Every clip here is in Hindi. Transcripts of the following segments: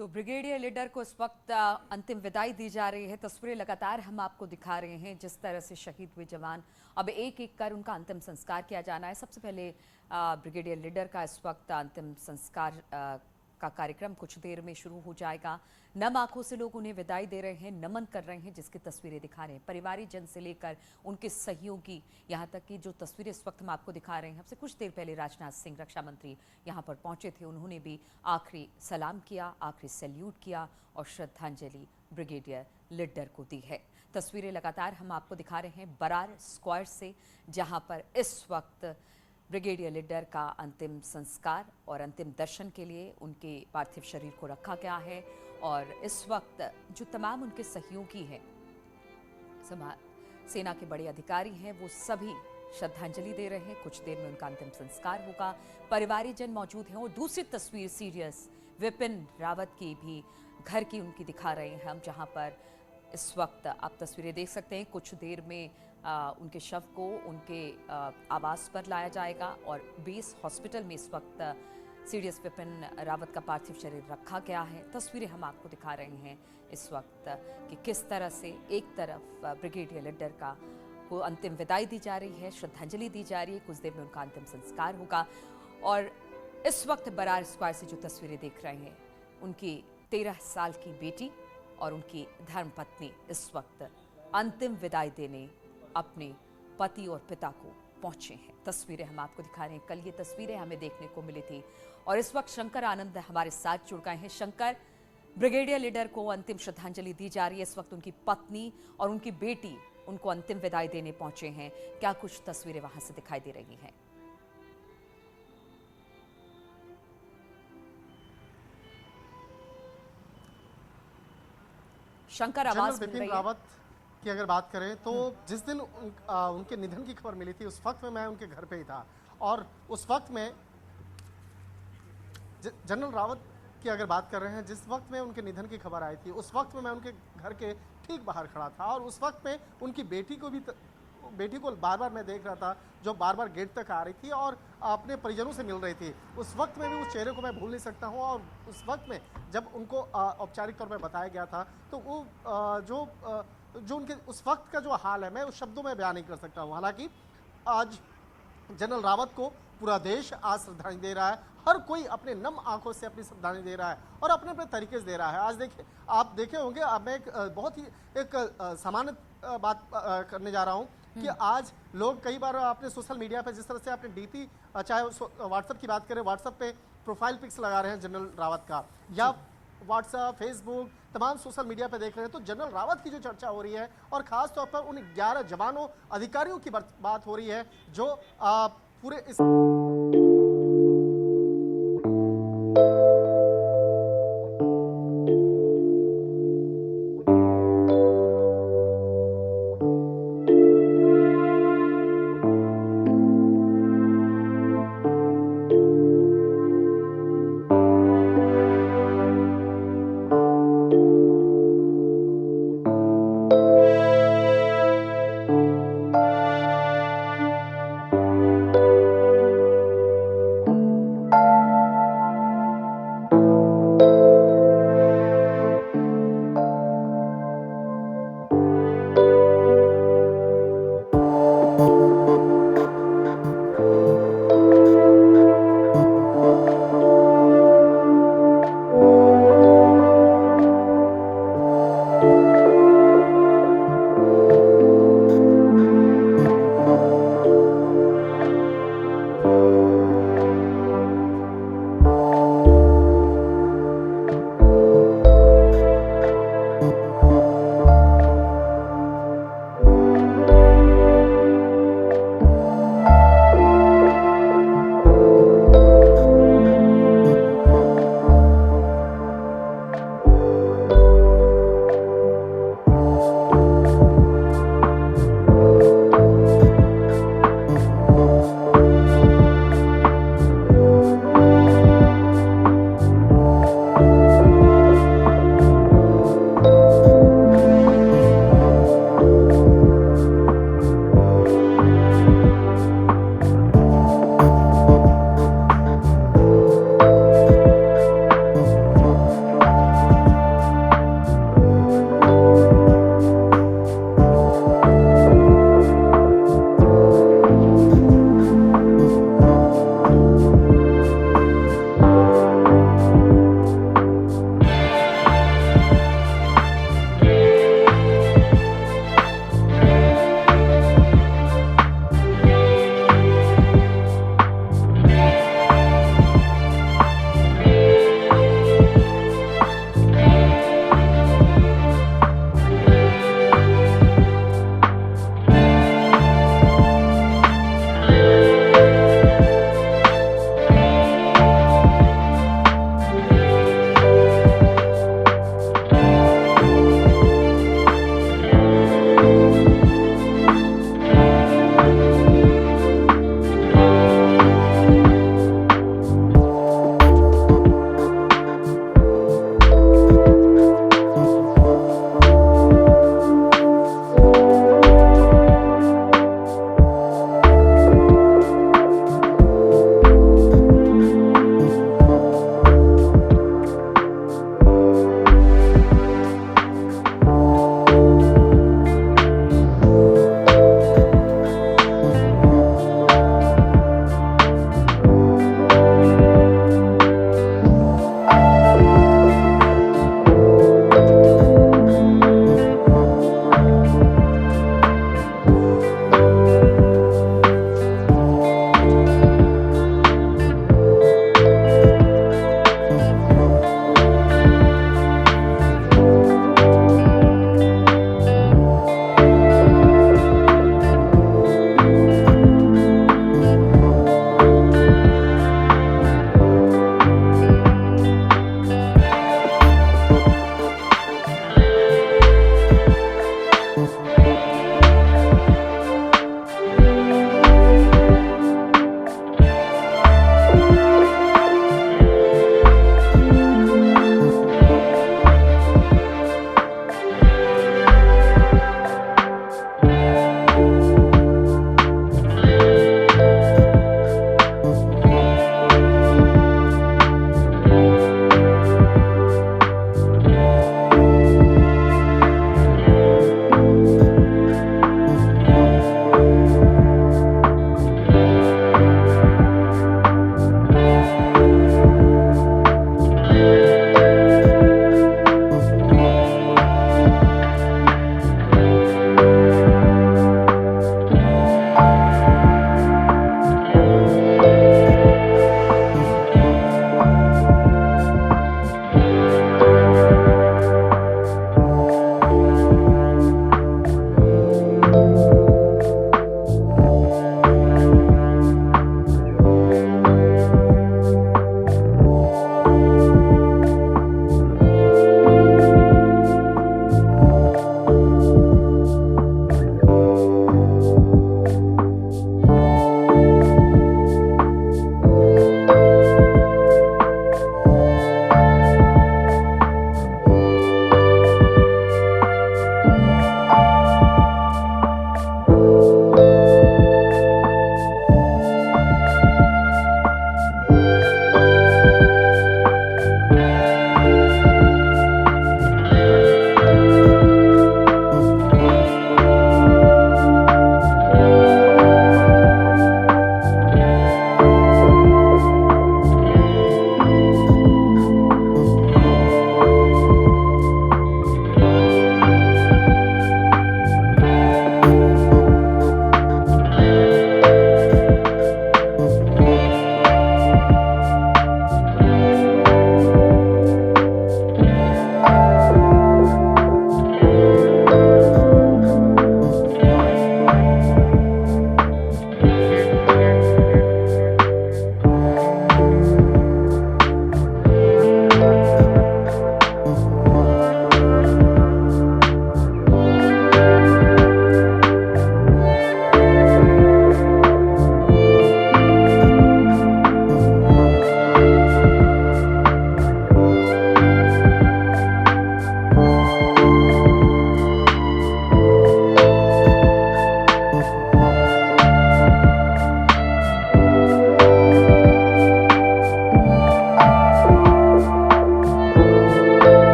तो ब्रिगेडियर लीडर को इस वक्त अंतिम विदाई दी जा रही है। तस्वीरें लगातार हम आपको दिखा रहे हैं जिस तरह से शहीद हुए जवान, अब एक एक कर उनका अंतिम संस्कार किया जाना है। सबसे पहले ब्रिगेडियर लीडर का इस वक्त अंतिम संस्कार का कार्यक्रम कुछ देर में शुरू हो जाएगा। नम आंखों से लोग उन्हें विदाई दे रहे हैं, नमन कर रहे हैं, जिसकी तस्वीरें दिखा रहे हैं। परिवारी जन से लेकर उनके सहयोगी, यहाँ तक कि जो तस्वीरें इस वक्त हम आपको दिखा रहे हैं, हमसे कुछ देर पहले राजनाथ सिंह रक्षा मंत्री यहाँ पर पहुंचे थे। उन्होंने भी आखिरी सलाम किया, आखिरी सैल्यूट किया और श्रद्धांजलि ब्रिगेडियर लीडर को दी है। तस्वीरें लगातार हम आपको दिखा रहे हैं बरार स्क्वायर से, जहाँ पर इस वक्त ब्रिगेडियर लीडर का अंतिम संस्कार और अंतिम दर्शन के लिए उनके पार्थिव शरीर को रखा गया है। और इस वक्त जो तमाम उनके सहयोगी हैं, सेना के बड़े अधिकारी हैं, वो सभी श्रद्धांजलि दे रहे हैं। कुछ देर में उनका अंतिम संस्कार होगा। परिवारीजन मौजूद हैं। और दूसरी तस्वीर सीरियस विपिन रावत की भी घर की उनकी दिखा रहे हैं हम, जहां पर इस वक्त आप तस्वीरें देख सकते हैं। कुछ देर में उनके शव को उनके आवास पर लाया जाएगा और बेस हॉस्पिटल में इस वक्त सीडीएस विपिन रावत का पार्थिव शरीर रखा गया है। तस्वीरें हम आपको दिखा रहे हैं इस वक्त कि किस तरह से एक तरफ ब्रिगेडियर लीडर को अंतिम विदाई दी जा रही है, श्रद्धांजलि दी जा रही है। कुछ देर में उनका अंतिम संस्कार होगा। और इस वक्त बरार स्क्वायर से जो तस्वीरें देख रहे हैं, उनकी 13 साल की बेटी और उनकी धर्मपत्नी इस वक्त अंतिम विदाई देने अपने पति और पिता को पहुंचे हैं। तस्वीरें हम आपको दिखा रहे हैं। कल ये तस्वीरें हमें देखने को मिली थी और इस वक्त शंकर आनंद हमारे साथ जुड़ गए हैं। शंकर, ब्रिगेडियर लीडर को अंतिम श्रद्धांजलि दी जा रही है। इस वक्त उनकी पत्नी और उनकी बेटी उनको अंतिम विदाई देने पहुंचे हैं। क्या कुछ तस्वीरें वहां से दिखाई दे रही हैं? शंकर, आवाज मिल रही है? की अगर बात करें तो जिस दिन उनके निधन की खबर मिली थी, उस वक्त में मैं उनके घर पे ही था। और उस वक्त में जनरल रावत की अगर बात कर रहे हैं, जिस वक्त में उनके निधन की खबर आई थी, उस वक्त में मैं उनके घर के ठीक बाहर खड़ा था। और उस वक्त में उनकी बेटी को बार बार मैं देख रहा था, जो बार बार गेट तक आ रही थी और अपने परिजनों से मिल रही थी। उस वक्त में भी उस चेहरे को मैं भूल नहीं सकता हूँ। और उस वक्त में जब उनको औपचारिक तौर पर बताया गया था, तो वो जो उनके उस वक्त का जो हाल है, मैं उस शब्दों में बयान नहीं कर सकता हूँ। हालांकि आज जनरल रावत को पूरा देश आज श्रद्धांजलि दे रहा है। हर कोई अपने नम आंखों से अपनी श्रद्धांजलि दे रहा है और अपने अपने तरीके से दे रहा है। आज देखिए, आप देखे होंगे, अब मैं बहुत ही एक सामान्य बात करने जा रहा हूँ कि आज लोग कई बार अपने सोशल मीडिया पे जिस तरह से अपने डीपी, चाहे व्हाट्सएप की बात करें, व्हाट्सएप पे प्रोफाइल पिक्स लगा रहे हैं जनरल रावत का, या व्हाट्सएप, फेसबुक, तमाम सोशल मीडिया पे देख रहे हैं, तो जनरल रावत की जो चर्चा हो रही है और खास तौर पर उन 11 जवानों, अधिकारियों की बात हो रही है जो पूरे इस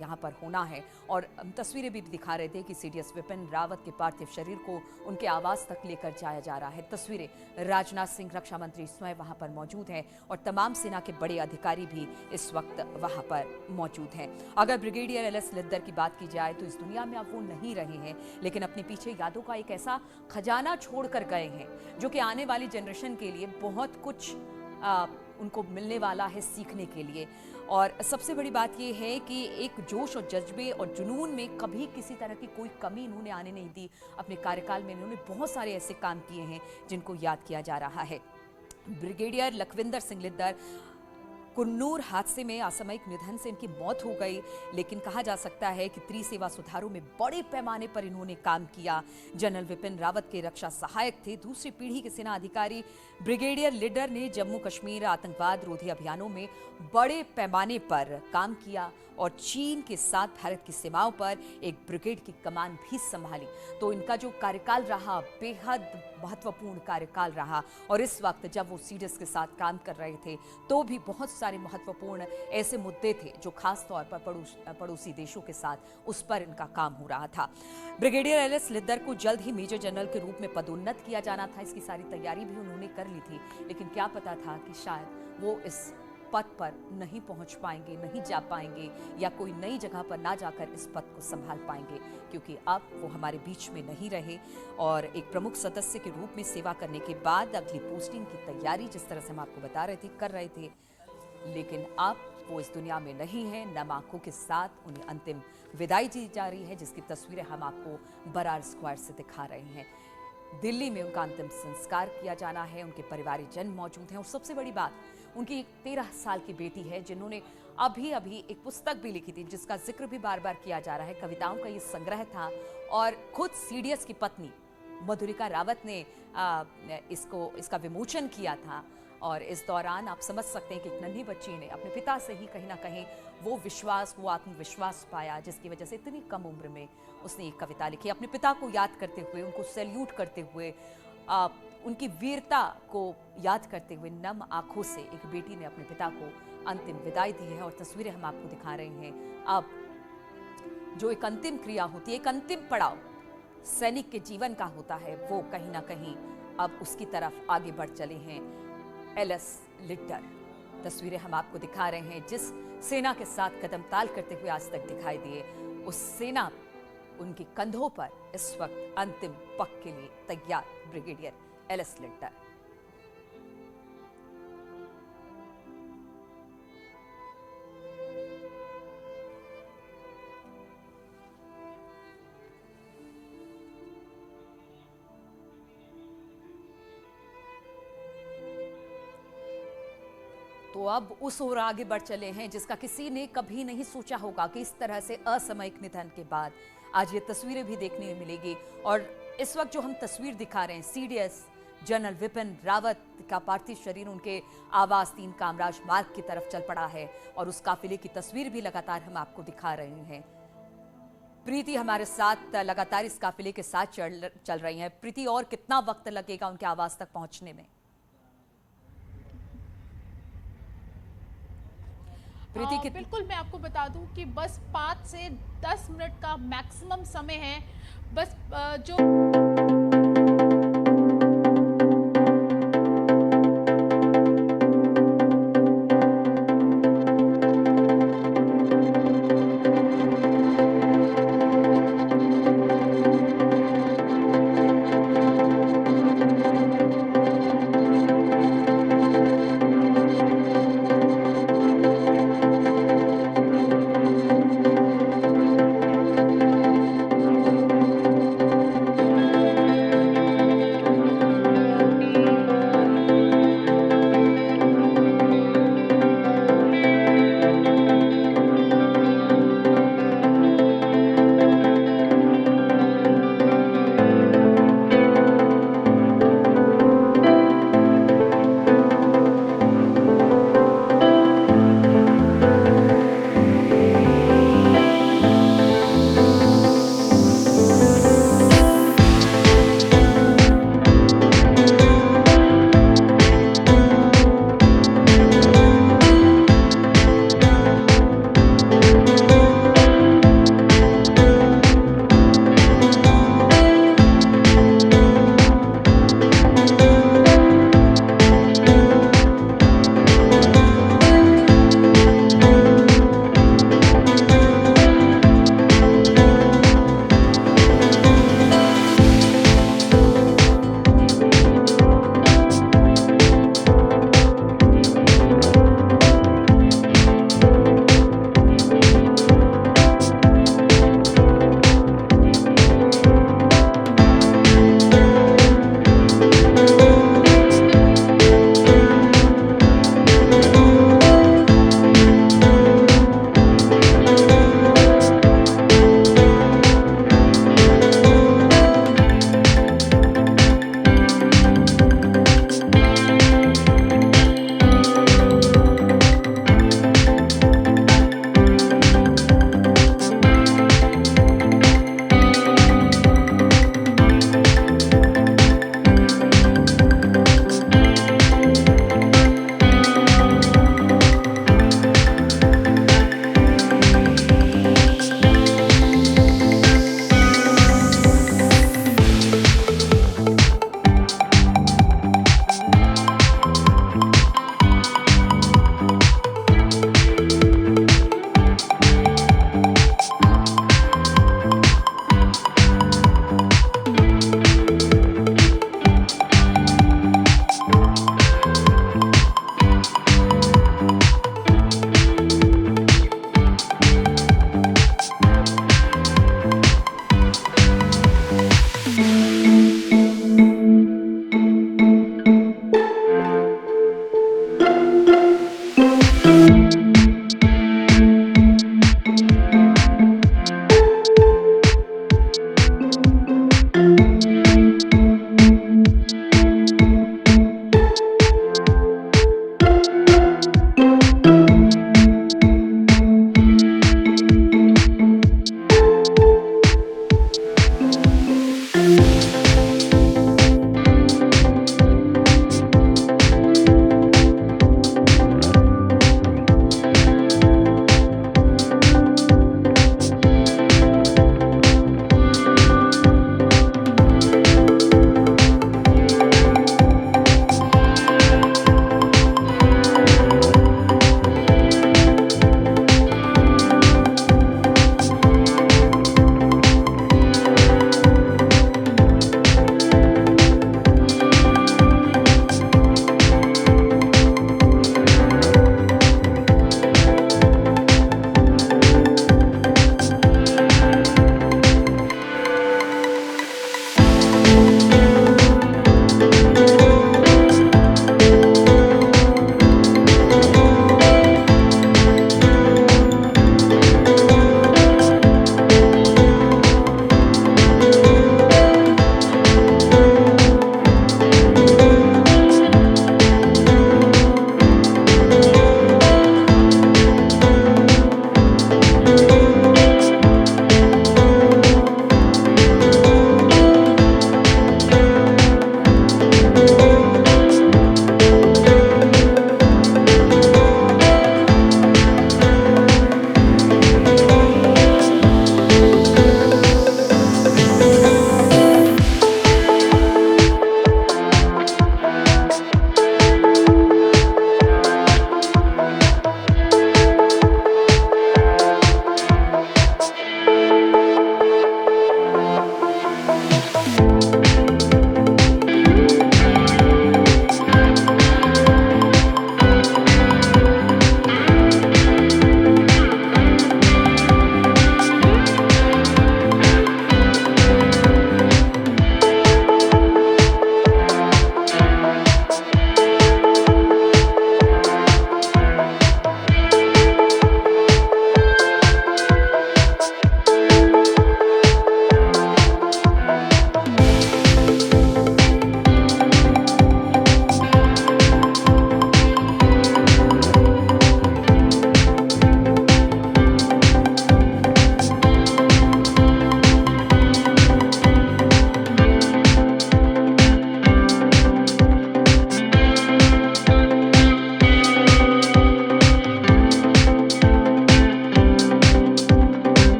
यहाँ पर होना है। और तस्वीरें भी दिखा रहे थे कि सीडीएस विपिन रावत के पार्थिव शरीर को उनके आवास तक लेकर जाया जा रहा है। तस्वीरें राजनाथ सिंह रक्षा मंत्री स्वयं वहां पर मौजूद हैं और तमाम सेना के बड़े अधिकारी भी इस वक्त वहां पर मौजूद हैं। अगर ब्रिगेडियर एल एस लिद्दर की बात की जाए तो इस दुनिया में अब वो नहीं रहे हैं, लेकिन अपने पीछे यादों का एक ऐसा खजाना छोड़ कर गए हैं जो कि आने वाली जनरेशन के लिए बहुत कुछ उनको मिलने वाला है सीखने के लिए। और सबसे बड़ी बात यह है कि एक जोश और जज्बे और जुनून में कभी किसी तरह की कोई कमी इन्होंने आने नहीं दी। अपने कार्यकाल में इन्होंने बहुत सारे ऐसे काम किए हैं जिनको याद किया जा रहा है। ब्रिगेडियर लखविंदर सिंह लिद्दर कुन्नूर हादसे में असामयिक निधन से इनकी मौत हो गई, लेकिन कहा जा सकता है कि त्रिसेवा सुधारों में बड़े पैमाने पर इन्होंने काम किया। जनरल विपिन रावत के रक्षा सहायक थे। दूसरी पीढ़ी के सेना अधिकारी ब्रिगेडियर लिद्दर ने जम्मू कश्मीर आतंकवाद रोधी अभियानों में बड़े पैमाने पर काम किया और चीन के साथ भारत की सीमाओं पर एक ब्रिगेड की कमान भी संभाली। तो इनका जो कार्यकाल रहा बेहद महत्वपूर्ण कार्यकाल रहा। और इस वक्त जब वो सीडीएस के साथ काम कर रहे थे तो भी बहुत सारे महत्वपूर्ण ऐसे मुद्दे थे जो खास तौर पर पड़ोसी देशों के साथ उस पर इनका काम हो रहा था। ब्रिगेडियर एल एस लिद्दर को जल्द ही मेजर जनरल के रूप में पदोन्नत किया जाना था। इसकी सारी तैयारी भी उन्होंने कर ली थी, लेकिन क्या पता था कि शायद वो इस पद पर नहीं पहुंच पाएंगे, नहीं जा पाएंगे या कोई नई जगह पर ना जाकर इस पद को संभाल पाएंगे, क्योंकि अब वो हमारे बीच में नहीं रहे। और एक प्रमुख सदस्य के रूप में सेवा करने के बाद अगली पोस्टिंग की तैयारी जिस तरह से हम आपको बता रहे थे कर रहे थे, लेकिन अब वो इस दुनिया में नहीं है। नम आंखों के साथ उन्हें अंतिम विदाई दी जा रही है, जिसकी तस्वीरें हम आपको बरार स्क्वायर से दिखा रहे हैं। दिल्ली में उनका अंतिम संस्कार किया जाना है। उनके परिवारजन मौजूद हैं और सबसे बड़ी बात, उनकी एक 13 साल की बेटी है जिन्होंने अभी एक पुस्तक भी लिखी थी जिसका जिक्र भी बार बार किया जा रहा है। कविताओं का ये संग्रह था और खुद सीडीएस की पत्नी मधुरिका रावत ने इसका विमोचन किया था। और इस दौरान आप समझ सकते हैं कि एक नन्ही बच्ची ने अपने पिता से ही कहीं ना कहीं वो विश्वास, वो आत्मविश्वास पाया, जिसकी वजह से इतनी कम उम्र में उसने एक कविता लिखी अपने पिता को याद करते हुए, उनको सैल्यूट करते हुए, उनकी वीरता को याद करते हुए। नम आंखों से एक बेटी ने अपने पिता को अंतिम विदाई दी है और तस्वीरें हम आपको दिखा रहे हैं। अब जो एक अंतिम क्रिया होती है, एक अंतिम पड़ाव सैनिक के जीवन का होता है, वो कहीं ना कहीं अब उसकी तरफ आगे बढ़ चले हैं एल एस लिद्दर। तस्वीरें हम आपको दिखा रहे हैं जिस सेना के साथ कदम ताल करते हुए आज तक दिखाई दिए, उस सेना उनके कंधों पर इस वक्त अंतिम पग के लिए तैयार ब्रिगेडियर एल एस लिद्दर। तो अब उस ओर आगे बढ़ चले हैं जिसका किसी ने कभी नहीं सोचा होगा कि इस तरह से असामयिक निधन के बाद आज ये तस्वीरें भी देखने में मिलेगी। और इस वक्त जो हम तस्वीर दिखा रहे हैं, सीडीएस जनरल विपिन रावत का पार्थिव शरीर उनके आवास 3 कामराज मार्ग की तरफ चल पड़ा है और उस काफिले की तस्वीर भी लगातार हम आपको दिखा रहे हैं। प्रीति हमारे साथ लगातार इस काफिले के साथ चल रही हैं। प्रीति, और कितना वक्त लगेगा उनके आवास तक पहुंचने में? बिल्कुल, मैं आपको बता दूं कि बस 5 से 10 मिनट का मैक्सिमम समय है। बस जो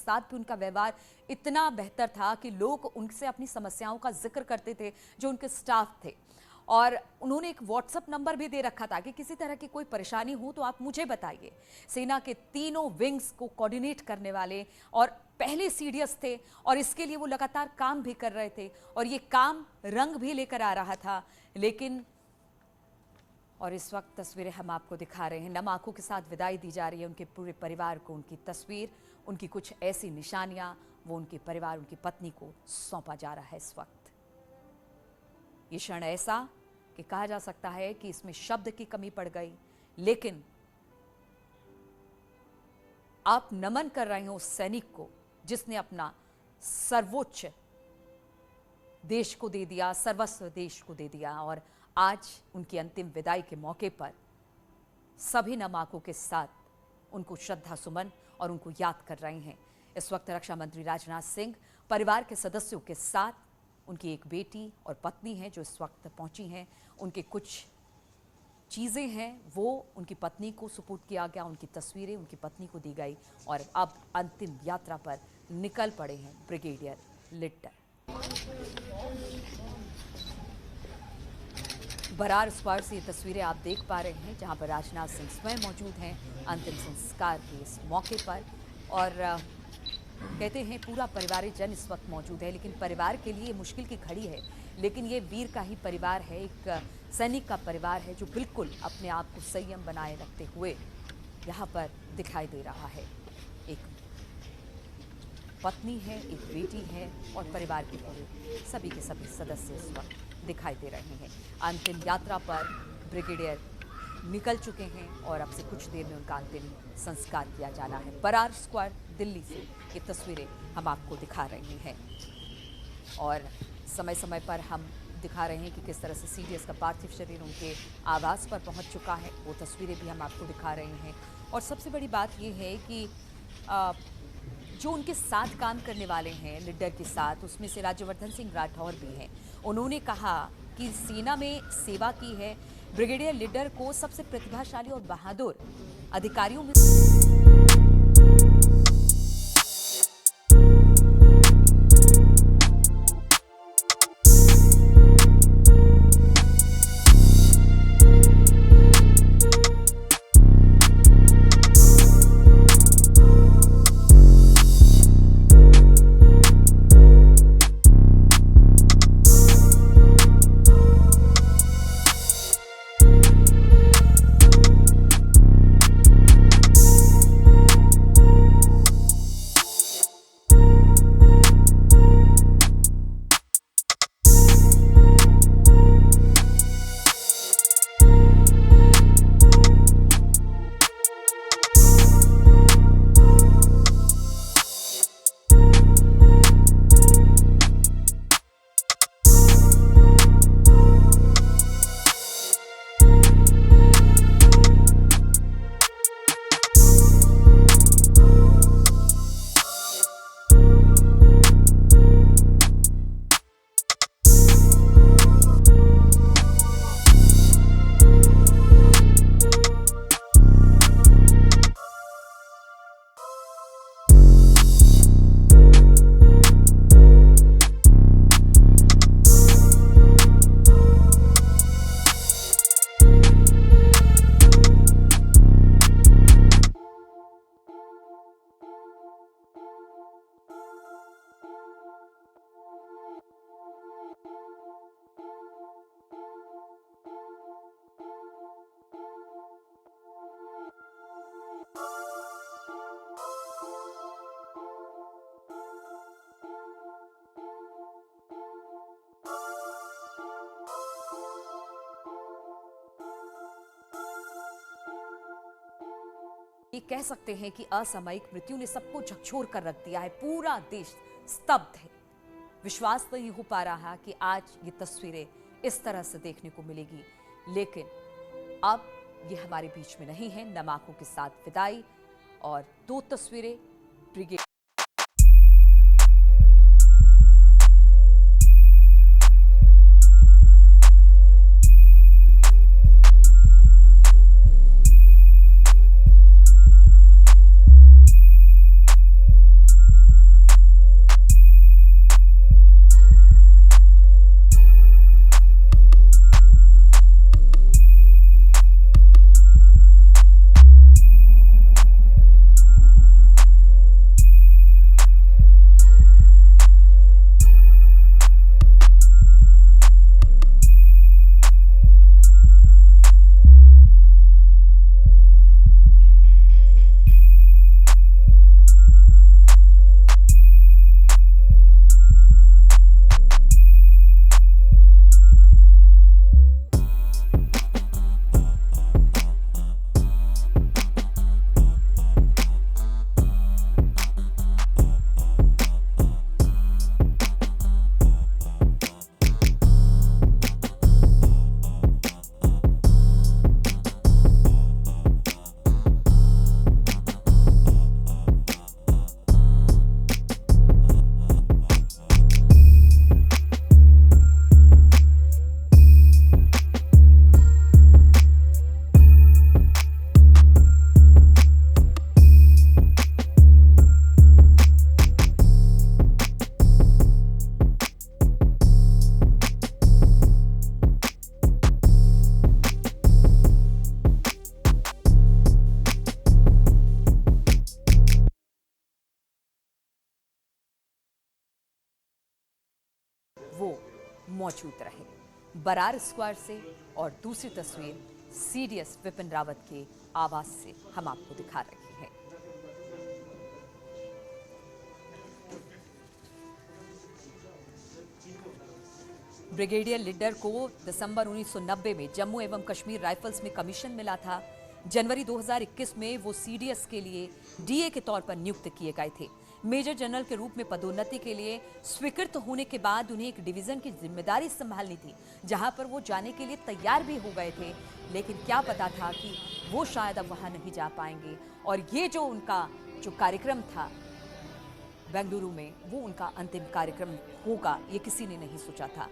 साथ भी उनका व्यवहार इतना बेहतर था कि लोग उनसे अपनी समस्याओं का जिक्र करते थे, जो उनके स्टाफ थे। और उन्होंने एक व्हाट्सएप नंबर भी दे रखा था कि किसी तरह की कोई परेशानी हो तो आप मुझे बताइए। सेना के तीनों विंग्स को कोऑर्डिनेट करने वाले और पहले सीडीएस थे, और इसके लिए वो लगातार काम भी कर रहे थे, और ये काम रंग भी लेकर आ रहा था। लेकिन और इस वक्त तस्वीरें हम आपको दिखा रहे हैं, नम आंखों के साथ विदाई दी जा रही है उनके पूरे परिवार को। उनकी तस्वीर, उनकी कुछ ऐसी निशानियां वो उनके परिवार, उनकी पत्नी को सौंपा जा रहा है इस वक्त। ये क्षण ऐसा कि कहा जा सकता है कि इसमें शब्द की कमी पड़ गई, लेकिन आप नमन कर रहे हैं उस सैनिक को जिसने अपना सर्वोच्च देश को दे दिया, सर्वस्व देश को दे दिया। और आज उनकी अंतिम विदाई के मौके पर सभी नम आंखों के साथ उनको श्रद्धा सुमन और उनको याद कर रहे हैं। इस वक्त रक्षा मंत्री राजनाथ सिंह परिवार के सदस्यों के साथ, उनकी एक बेटी और पत्नी है जो इस वक्त पहुंची हैं। उनके कुछ चीज़ें हैं वो उनकी पत्नी को सुपुर्द किया गया, उनकी तस्वीरें उनकी पत्नी को दी गई, और अब अंतिम यात्रा पर निकल पड़े हैं ब्रिगेडियर लिट्टर। बरार स्क्वायर से ये तस्वीरें आप देख पा रहे हैं जहां पर राजनाथ सिंह स्वयं मौजूद हैं अंतिम संस्कार के इस मौके पर। और कहते हैं पूरा परिवारजन इस वक्त मौजूद है, लेकिन परिवार के लिए मुश्किल की घड़ी है, लेकिन ये वीर का ही परिवार है, एक सैनिक का परिवार है जो बिल्कुल अपने आप को संयम बनाए रखते हुए यहाँ पर दिखाई दे रहा है। एक पत्नी है, एक बेटी है, और परिवार के पूरे सभी के सभी सदस्य इस वक्त दिखाई दे रहे हैं। अंतिम यात्रा पर ब्रिगेडियर निकल चुके हैं और अब से कुछ देर में उनका अंतिम संस्कार किया जाना है। बरार स्क्वायर दिल्ली से ये तस्वीरें हम आपको दिखा रहे हैं, और समय समय पर हम दिखा रहे हैं कि किस तरह से सीडीएस का पार्थिव शरीर उनके आवास पर पहुंच चुका है। वो तस्वीरें भी हम आपको दिखा रहे हैं। और सबसे बड़ी बात ये है कि जो उनके साथ काम करने वाले हैं लिड्डर के साथ, उसमें से राज्यवर्धन सिंह राठौर भी हैं। उन्होंने कहा कि सेना में सेवा की है ब्रिगेडियर लिड्डर को सबसे प्रतिभाशाली और बहादुर अधिकारियों में ये कह सकते हैं कि असामयिक मृत्यु ने सबको झकझोर कर रख दिया है। पूरा देश स्तब्ध है। विश्वास नहीं हो पा रहा कि आज ये तस्वीरें इस तरह से देखने को मिलेगी, लेकिन अब ये हमारे बीच में नहीं है। नम आंखों के साथ विदाई और 2 तस्वीरें ब्रिगेड मौजूद रहे बरार स्क्वायर से। और दूसरी तस्वीर सीडीएस विपिन रावत के आवास से हम आपको दिखा रहे हैं। ब्रिगेडियर लिड्डर को दिसंबर 1990 में जम्मू एवं कश्मीर राइफल्स में कमीशन मिला था। जनवरी 2021 में वो सीडीएस के लिए डीए के तौर पर नियुक्त किए गए थे। मेजर जनरल के रूप में पदोन्नति के लिए स्वीकृत होने के बाद उन्हें एक डिवीजन की जिम्मेदारी संभालनी थी, जहां पर वो जाने के लिए तैयार भी हो गए थे। लेकिन क्या पता था कि वो शायद अब वहां नहीं जा पाएंगे और ये जो उनका कार्यक्रम था बेंगलुरु में, वो उनका अंतिम कार्यक्रम होगा, ये किसी ने नहीं सोचा था।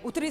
उत्तरी